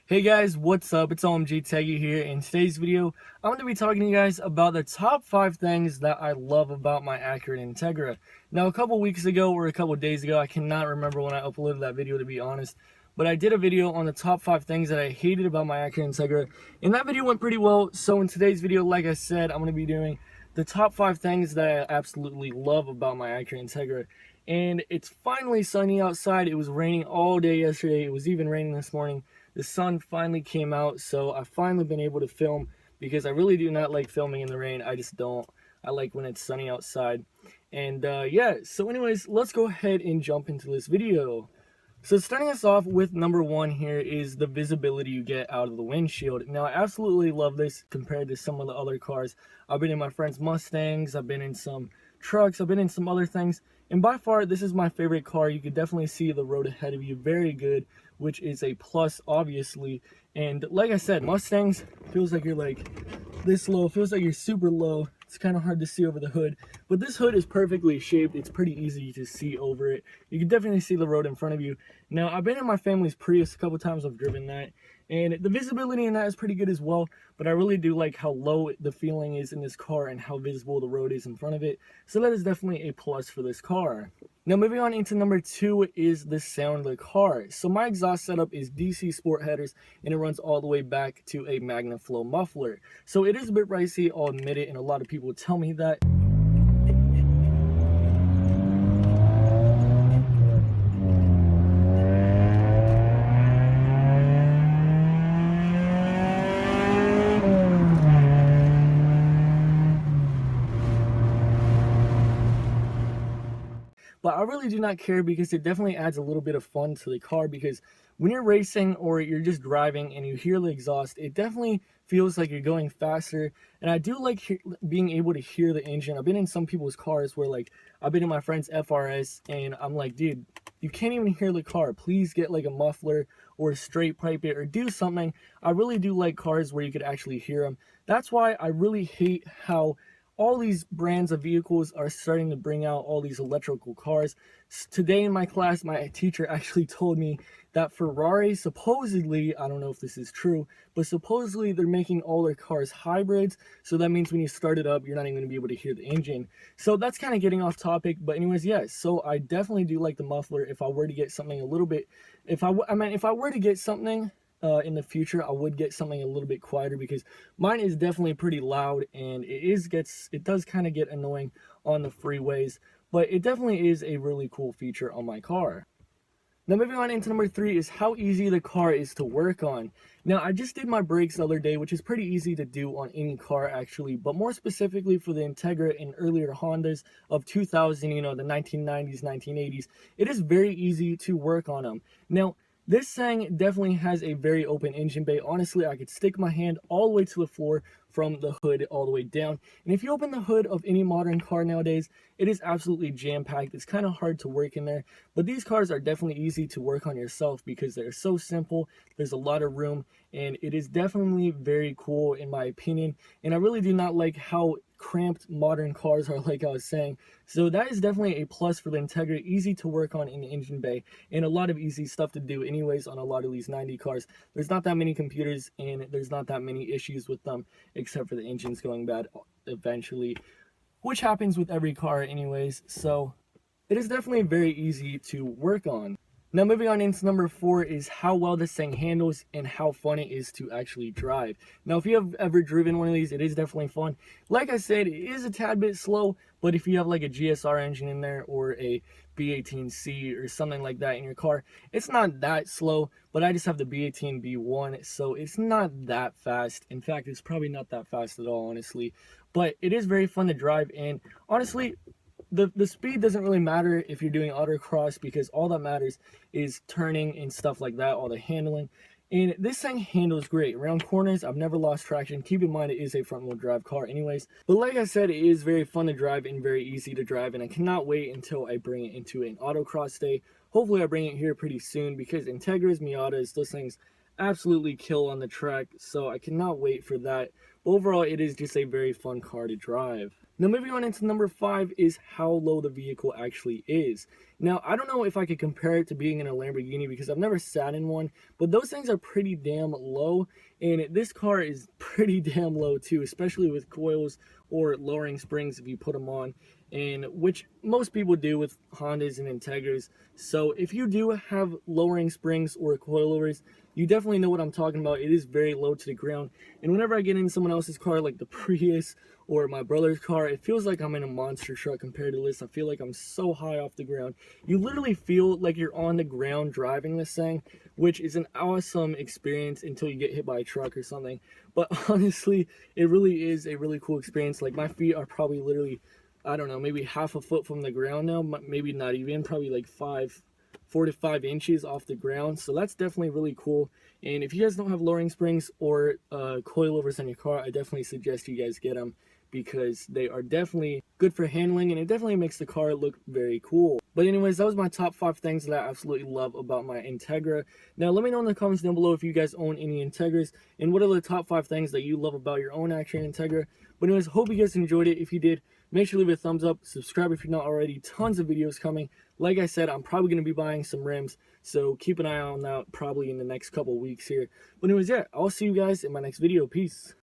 Hey guys, what's up? It's OMG Teggy here. In today's video, I'm going to be talking to you guys about the top 5 things that I love about my Acura Integra. Now, a couple weeks ago or a couple days ago, I cannot remember when I uploaded that video to be honest, but I did a video on the top 5 things that I hated about my Acura Integra, and that video went pretty well. So in today's video, like I said, I'm going to be doing the top 5 things that I absolutely love about my Acura Integra. And it's finally sunny outside. It was raining all day yesterday. It was even raining this morning. The sun finally came out, so I've finally been able to film because I really do not like filming in the rain. I just don't. I like when it's sunny outside. And yeah, so anyways, let's go ahead and jump into this video. So starting us off with number 1 here is the visibility you get out of the windshield. Now, I absolutely love this compared to some of the other cars. I've been in my friend's Mustangs, I've been in some trucks, I've been in some other things, and by far this is my favorite car. You can definitely see the road ahead of you very good, which is a plus obviously. And like I said, Mustangs feels like you're like this low, feels like you're super low. It's kind of hard to see over the hood, but this hood is perfectly shaped. It's pretty easy to see over it. You can definitely see the road in front of you. Now, I've been in my family's Prius a couple times. I've driven that, and the visibility in that is pretty good as well, but I really do like how low the feeling is in this car and how visible the road is in front of it. So that is definitely a plus for this car. Now, moving on into number 2 is the sound of the car. So my exhaust setup is DC sport headers, and it runs all the way back to a MagnaFlow muffler. So it is a bit pricey, I'll admit it, and a lot of people tell me that. But I really do not care because it definitely adds a little bit of fun to the car, because when you're racing or you're just driving and you hear the exhaust, it definitely feels like you're going faster. And I do like being able to hear the engine. I've been in some people's cars where, like, I've been in my friend's FRS and I'm like, dude, you can't even hear the car. Please get like a muffler or straight pipe it or do something. I really do like cars where you could actually hear them. That's why I really hate how all these brands of vehicles are starting to bring out all these electrical cars. Today in my class, my teacher actually told me that Ferrari supposedly, I don't know if this is true, but supposedly they're making all their cars hybrids. So that means when you start it up, you're not even going to be able to hear the engine. So that's kind of getting off topic. But anyways, yes, so I definitely do like the muffler. If I were to get something a little bit, if I were to get something in the future, I would get something a little bit quieter, because mine is definitely pretty loud and it does kind of get annoying on the freeways, but it definitely is a really cool feature on my car. Now, moving on into number 3 is how easy the car is to work on. Now, I just did my brakes the other day, which is pretty easy to do on any car actually, but more specifically for the Integra and earlier Hondas of 2000, you know, the 1990s, 1980s, it is very easy to work on them. Now, this thing definitely has a very open engine bay. Honestly, I could stick my hand all the way to the floor from the hood all the way down. And if you open the hood of any modern car nowadays, it is absolutely jam-packed. It's kind of hard to work in there. But these cars are definitely easy to work on yourself because they're so simple. There's a lot of room, and it is definitely very cool in my opinion. And I really do not like how cramped modern cars are, like I was saying. So that is definitely a plus for the Integra. Easy to work on in the engine bay, and a lot of easy stuff to do anyways on a lot of these 90 cars. There's not that many computers, and there's not that many issues with them, except for the engines going bad eventually, which happens with every car anyways. So it is definitely very easy to work on. Now, moving on into number 4 is how well this thing handles and how fun it is to actually drive. Now, if you have ever driven one of these, it is definitely fun. Like I said, it is a tad bit slow, but if you have like a GSR engine in there or a B18C or something like that in your car, it's not that slow. But I just have the B18 B1, so it's not that fast. In fact, it's probably not that fast at all, honestly. But it is very fun to drive, and honestly, the speed doesn't really matter if you're doing autocross, because all that matters is turning and stuff like that, all the handling. And this thing handles great around corners. I've never lost traction. Keep in mind, it is a front wheel drive car anyways, but like I said, it is very fun to drive and very easy to drive, and I cannot wait until I bring it into an autocross day. Hopefully I bring it here pretty soon, because Integras, Miatas, those things absolutely kill on the track, so I cannot wait for that. But overall, it is just a very fun car to drive. Now moving on into number 5 is how low the vehicle actually is. Now I don't know if I could compare it to being in a Lamborghini because I've never sat in one, but those things are pretty damn low, and this car is pretty damn low too, especially with coils or lowering springs if you put them on, and which most people do with Hondas and Integras. So if you do have lowering springs or coilovers, you definitely know what I'm talking about. It is very low to the ground, and whenever I get in someone else's car like the Prius or my brother's car, it feels like I'm in a monster truck compared to this. I feel like I'm so high off the ground. You literally feel like you're on the ground driving this thing, which is an awesome experience until you get hit by a truck or something. But honestly, it really is a really cool experience. Like, my feet are probably literally, I don't know, maybe half a foot from the ground now, maybe not even, probably like 4 to 5 inches off the ground. So that's definitely really cool. And if you guys don't have lowering springs or coilovers on your car, I definitely suggest you guys get them, because they are definitely good for handling, and it definitely makes the car look very cool. But anyways, that was my top 5 things that I absolutely love about my Integra. Now let me know in the comments down below if you guys own any Integras, and what are the top 5 things that you love about your own Acura Integra. But anyways, hope you guys enjoyed it. If you did, make sure to leave a thumbs up, subscribe if you're not already. Tons of videos coming. Like I said, I'm probably going to be buying some rims, so keep an eye on that probably in the next couple weeks here. But anyways, yeah, I'll see you guys in my next video. Peace.